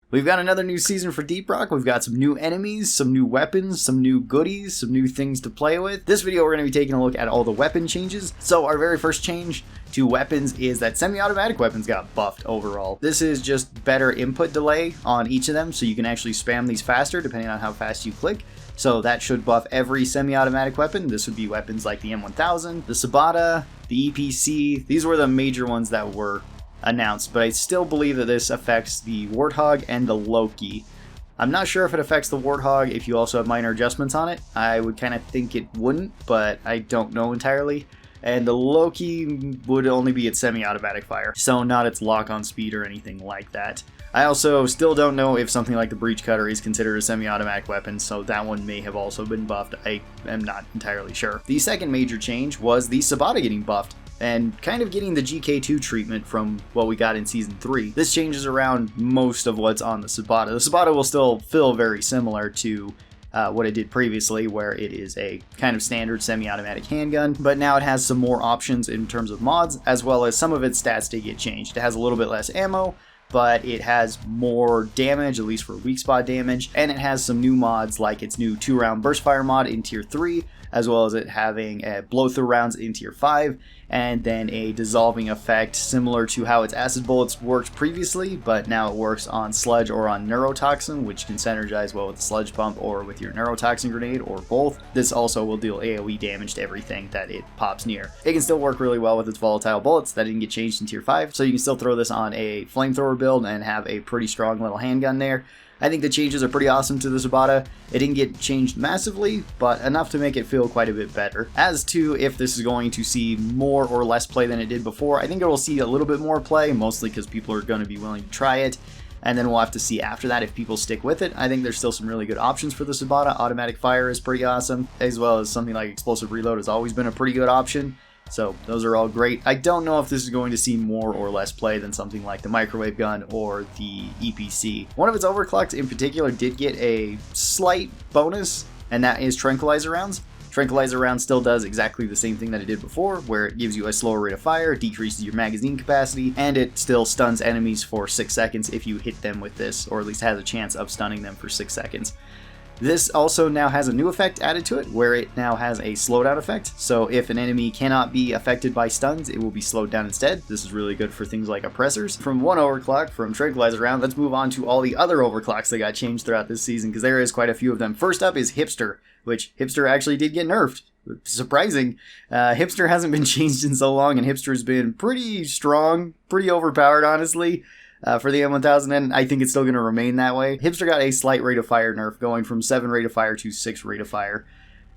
We've got another new season for Deep Rock. We've got some new enemies, some new weapons, some new goodies, some new things to play with. This video we're going to be taking a look at all the weapon changes. So our very first change to weapons is that semi-automatic weapons got buffed overall. This is just better input delay on each of them, so you can actually spam these faster depending on how fast you click. So that should buff every semi-automatic weapon. This would be weapons like the M1000, the Subata, the EPC. These were the major ones that were announced, but I still believe that this affects the Warthog and the Loki. I'm not sure if it affects the Warthog if you also have minor adjustments on it. I would kind of think it wouldn't, but I don't know entirely. And the Loki would only be its semi-automatic fire, so not its lock-on speed or anything like that. I also still don't know if something like the Breach Cutter is considered a semi-automatic weapon, so that one may have also been buffed. I am not entirely sure. The second major change was the Subata getting buffed, and kind of getting the GK2 treatment from what we got in Season 3. This changes around most of what's on the Subata. The Subata will still feel very similar to what it did previously, where it is a kind of standard semi-automatic handgun, but now it has some more options in terms of mods, as well as some of its stats did get changed. It has a little bit less ammo, but it has more damage, at least for weak spot damage, and it has some new mods like its new 2-round burst fire mod in Tier 3, as well as it having a blow-through rounds in Tier 5, and then a dissolving effect similar to how its acid bullets worked previously, but now it works on sludge or on neurotoxin, which can synergize well with the sludge pump or with your neurotoxin grenade, or both. This also will deal AoE damage to everything that it pops near. It can still work really well with its volatile bullets that didn't get changed in Tier 5, so you can still throw this on a flamethrower build and have a pretty strong little handgun there. I think the changes are pretty awesome to the Subata. It didn't get changed massively, but enough to make it feel quite a bit better. As to if this is going to see more or less play than it did before, I think it will see a little bit more play, mostly because people are going to be willing to try it, and then we'll have to see after that if people stick with it. I think there's still some really good options for the Subata. Automatic fire is pretty awesome, as well as something like explosive reload has always been a pretty good option. So those are all great. I don't know if this is going to see more or less play than something like the microwave gun or the EPC. One of its overclocks in particular did get a slight bonus, and that is tranquilizer rounds. Tranquilizer round still does exactly the same thing that it did before, where it gives you a slower rate of fire, decreases your magazine capacity, and it still stuns enemies for 6 seconds if you hit them with this, or at least has a chance of stunning them for 6 seconds. This also now has a new effect added to it, where it now has a slowdown effect. So if an enemy cannot be affected by stuns, it will be slowed down instead. This is really good for things like oppressors. From one overclock, from Tranquilizer Round, let's move on to all the other overclocks that got changed throughout this season, because there is quite a few of them. First up is Hipster, which Hipster actually did get nerfed. Surprising. Hipster hasn't been changed in so long, and Hipster's been pretty strong, pretty overpowered, honestly. For the M1000, and I think it's still going to remain that way. Hipster got a slight rate of fire nerf, going from 7 rate of fire to 6 rate of fire.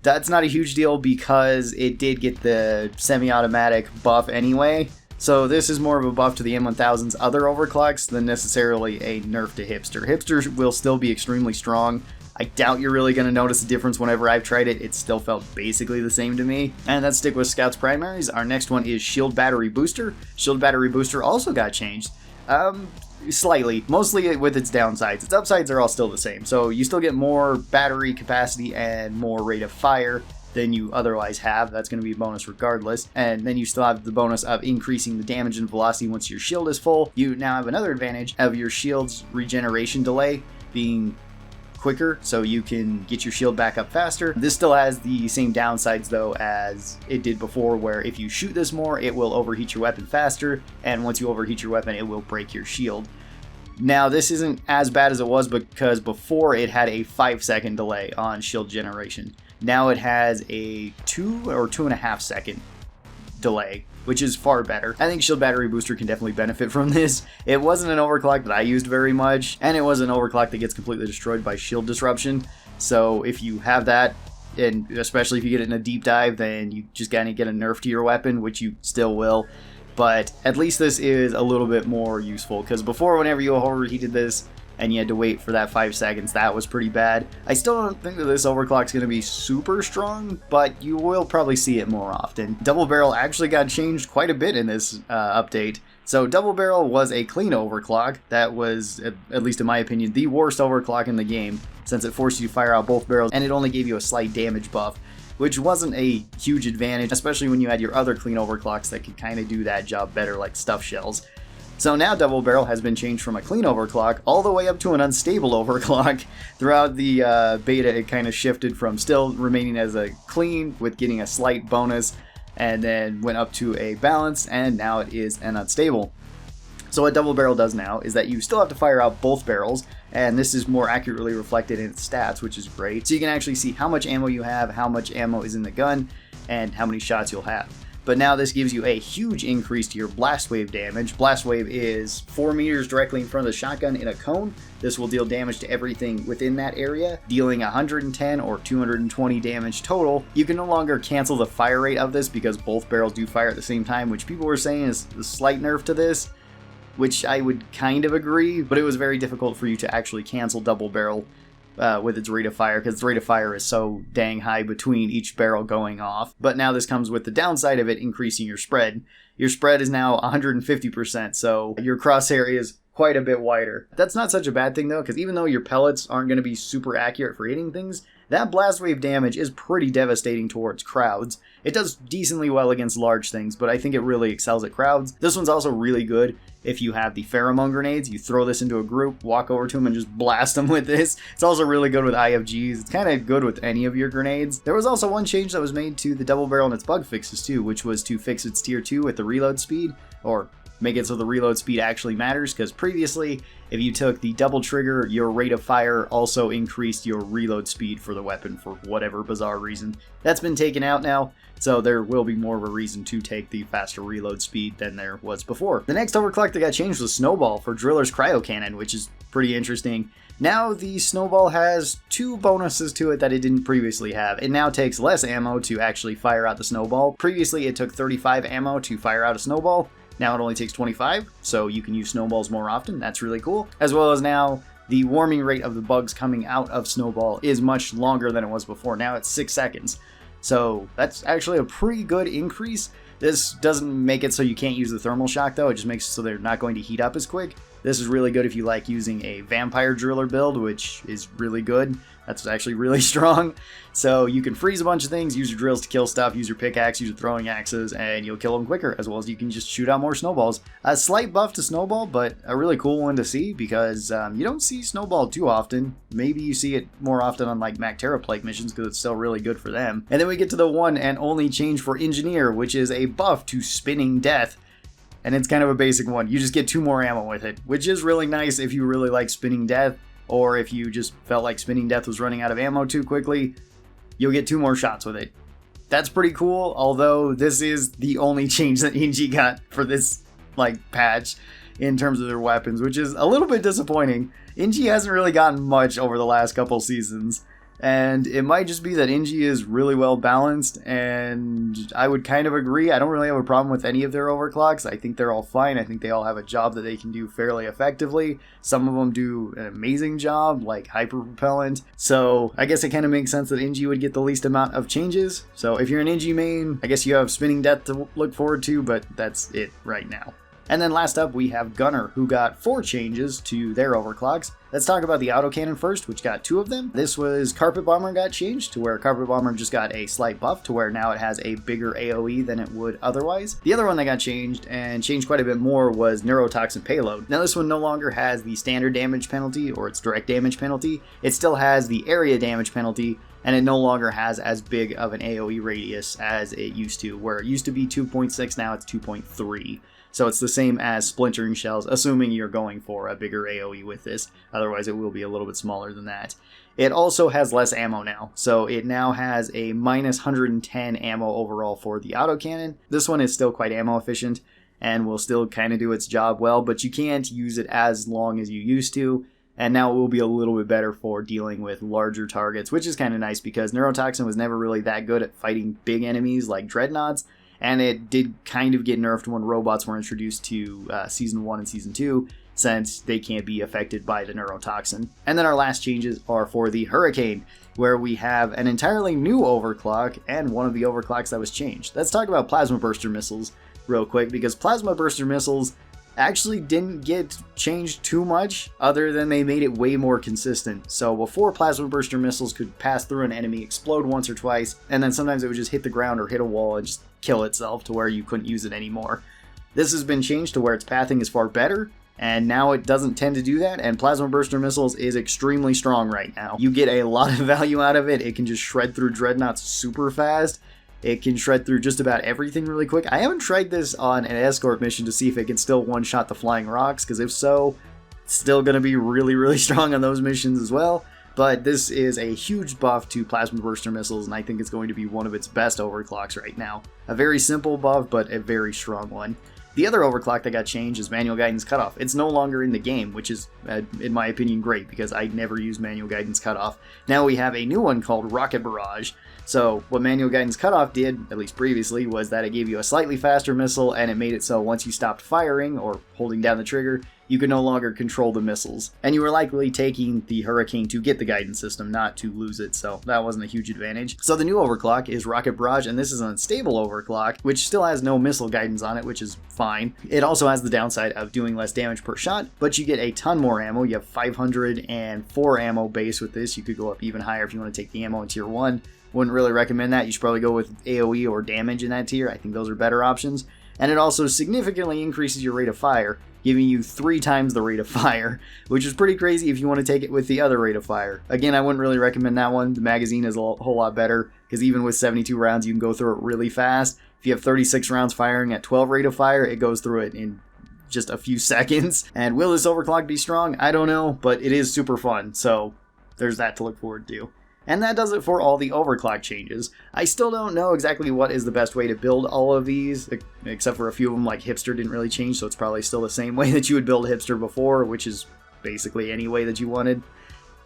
That's not a huge deal because it did get the semi-automatic buff anyway, so this is more of a buff to the M1000's other overclocks than necessarily a nerf to Hipster. Hipster will still be extremely strong. I doubt you're really going to notice a difference whenever I've tried it. It still felt basically the same to me. And let's stick with Scout's primaries. Our next one is Shield Battery Booster. Shield Battery Booster also got changed. Slightly, mostly with its downsides. Its upsides are all still the same, so you still get more battery capacity and more rate of fire than you otherwise have. That's going to be a bonus regardless, and then you still have the bonus of increasing the damage and velocity once your shield is full. You now have another advantage of your shield's regeneration delay being quicker, so you can get your shield back up faster. This still has the same downsides though as it did before, where if you shoot this more, it will overheat your weapon faster, and once you overheat your weapon, it will break your shield. Now this isn't as bad as it was because before it had a 5-second delay on shield generation. Now it has a 2 or 2.5 second delay, which is far better. I think Shield Battery Booster can definitely benefit from this. It wasn't an overclock that I used very much, and it was an overclock that gets completely destroyed by shield disruption. So if you have that, and especially if you get it in a deep dive, then you just gotta get a nerf to your weapon, which you still will. But at least this is a little bit more useful, because before, whenever you overheated this and you had to wait for that 5 seconds, that was pretty bad. I still don't think that this overclock's going to be super strong, but you will probably see it more often. Double Barrel actually got changed quite a bit in this update. So Double Barrel was a clean overclock. That was, at least in my opinion, the worst overclock in the game, since it forced you to fire out both barrels, and it only gave you a slight damage buff, which wasn't a huge advantage, especially when you had your other clean overclocks that could kind of do that job better, like Stuff Shells. So now double barrel has been changed from a clean overclock all the way up to an unstable overclock. Throughout the beta, it kind of shifted from still remaining as a clean with getting a slight bonus, and then went up to a balance, and now it is an unstable. So what double barrel does now is that you still have to fire out both barrels, and this is more accurately reflected in its stats, which is great. So you can actually see how much ammo you have, how much ammo is in the gun, and how many shots you'll have. But now this gives you a huge increase to your blast wave damage. Blast wave is 4 meters directly in front of the shotgun in a cone. This will deal damage to everything within that area, dealing 110 or 220 damage total. You can no longer cancel the fire rate of this because both barrels do fire at the same time, which people were saying is a slight nerf to this, which I would kind of agree, but it was very difficult for you to actually cancel double barrel with its rate of fire, because its rate of fire is so dang high between each barrel going off. But now this comes with the downside of it increasing your spread. Your spread is now 150%, so your crosshair is quite a bit wider. That's not such a bad thing though, because even though your pellets aren't going to be super accurate for hitting things, that blast wave damage is pretty devastating towards crowds. It does decently well against large things, but I think it really excels at crowds. This one's also really good if you have the pheromone grenades. You throw this into a group, walk over to them, and just blast them with this. It's also really good with IFGs. It's kind of good with any of your grenades. There was also one change that was made to the double barrel and its bug fixes too, which was to fix its tier 2 with the reload speed, or make it so the reload speed actually matters, because previously, if you took the double trigger, your rate of fire also increased your reload speed for the weapon for whatever bizarre reason. That's been taken out now, so there will be more of a reason to take the faster reload speed than there was before. The next overclock that got changed was Snowball for Driller's Cryo Cannon, which is pretty interesting. Now the Snowball has 2 bonuses to it that it didn't previously have. It now takes less ammo to actually fire out the Snowball. Previously it took 35 ammo to fire out a Snowball. Now it only takes 25, so you can use snowballs more often. That's really cool. As well as now, the warming rate of the bugs coming out of Snowball is much longer than it was before. Now it's 6 seconds. So that's actually a pretty good increase. This doesn't make it so you can't use the thermal shock though. It just makes it so they're not going to heat up as quick. This is really good if you like using a vampire driller build, which is really good. That's actually really strong. So you can freeze a bunch of things, use your drills to kill stuff, use your pickaxe, use your throwing axes, and you'll kill them quicker, as well as you can just shoot out more snowballs. A slight buff to Snowball, but a really cool one to see, because you don't see Snowball too often. Maybe you see it more often on like Mac Plague missions, because it's still really good for them. And then we get to the one and only change for Engineer, which is a buff to Spinning Death. And it's kind of a basic one. You just get 2 more ammo with it, which is really nice if you really like Spinning Death, or if you just felt like Spinning Death was running out of ammo too quickly, you'll get 2 more shots with it. That's pretty cool, although this is the only change that Engi got for this patch in terms of their weapons, which is a little bit disappointing. Engi hasn't really gotten much over the last couple seasons, and it might just be that Engi is really well balanced, and I would kind of agree. I don't really have a problem with any of their overclocks. I think they're all fine. I think they all have a job that they can do fairly effectively. Some of them do an amazing job, like Hyper Propellant. So I guess it kind of makes sense that Engi would get the least amount of changes. So if you're an Engi main, I guess you have Spinning Death to look forward to, but that's it right now. And then last up, we have Gunner, who got 4 changes to their overclocks. Let's talk about the autocannon first, which got 2 of them. This was Carpet Bomber got changed to where Carpet Bomber just got a slight buff to where now it has a bigger AoE than it would otherwise. The other one that got changed, and changed quite a bit more, was Nerotoxin Payload. Now this one no longer has the standard damage penalty or its direct damage penalty. It still has the area damage penalty, and it no longer has as big of an AoE radius as it used to, where it used to be 2.6, now it's 2.3. So it's the same as Splintering Shells, assuming you're going for a bigger AoE with this. Otherwise, it will be a little bit smaller than that. It also has less ammo now, so it now has a minus 110 ammo overall for the autocannon. This one is still quite ammo efficient and will still kind of do its job well, but you can't use it as long as you used to. And now it will be a little bit better for dealing with larger targets, which is kind of nice because Nerotoxin was never really that good at fighting big enemies like Dreadnoughts. And it did kind of get nerfed when robots were introduced to Season 1 and Season 2, since they can't be affected by the Neurotoxin. And then our last changes are for the Hurricane, where we have an entirely new overclock and one of the overclocks that was changed. Let's talk about Plasma Burster Missiles real quick, because Plasma Burster Missiles actually didn't get changed too much, other than they made it way more consistent. So before, Plasma Burster Missiles could pass through an enemy, explode once or twice, and then sometimes it would just hit the ground or hit a wall and just kill itself to where you couldn't use it anymore. This has been changed to where its pathing is far better, and now it doesn't tend to do that, and Plasma Burster Missiles is extremely strong right now. You get a lot of value out of it. It can just shred through Dreadnoughts super fast. It can shred through just about everything really quick. I haven't tried this on an escort mission to see if it can still one-shot the flying rocks, because if so, it's still going to be really, really strong on those missions as well. But this is a huge buff to Plasma Burster Missiles, and I think it's going to be one of its best overclocks right now. A very simple buff, but a very strong one. The other overclock that got changed is Manual Guidance Cutoff. It's no longer in the game, which is, in my opinion, great, because I never use Manual Guidance Cutoff. Now we have a new one called Rocket Barrage. So what Manual Guidance Cutoff did, at least previously, was that it gave you a slightly faster missile, and it made it so once you stopped firing, or holding down the trigger, you could no longer control the missiles. And you were likely taking the Hurricane to get the guidance system, not to lose it, so that wasn't a huge advantage. So the new overclock is Rocket Barrage, and this is an unstable overclock, which still has no missile guidance on it, which is fine. It also has the downside of doing less damage per shot, but you get a ton more ammo. You have 504 ammo base with this. You could go up even higher if you want to take the ammo in tier 1. Wouldn't really recommend that. You should probably go with AoE or damage in that tier. I think those are better options. And it also significantly increases your rate of fire, giving you 3 times the rate of fire, which is pretty crazy if you want to take it with the other rate of fire. Again, I wouldn't really recommend that one. The magazine is a whole lot better, because even with 72 rounds, you can go through it really fast. If you have 36 rounds firing at 12 rate of fire, it goes through it in just a few seconds. And will this overclock be strong? I don't know, but it is super fun, so there's that to look forward to. And that does it for all the overclock changes. I still don't know exactly what is the best way to build all of these, except for a few of them like Hipster didn't really change, so it's probably still the same way that you would build Hipster before, which is basically any way that you wanted.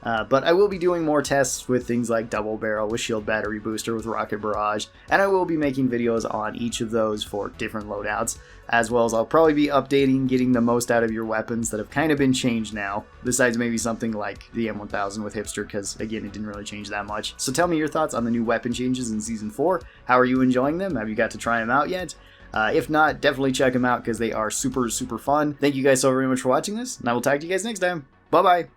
But I will be doing more tests with things like Double Barrel, with Shield Battery Booster, with Rocket Barrage, and I will be making videos on each of those for different loadouts, as well as I'll probably be updating, getting the most out of your weapons that have kind of been changed now, besides maybe something like the M1000 with Hipster, because again, it didn't really change that much. So tell me your thoughts on the new weapon changes in Season 4. How are you enjoying them? Have you got to try them out yet? If not, definitely check them out, because they are super, super fun. Thank you guys so very much for watching this, and I will talk to you guys next time. Bye-bye!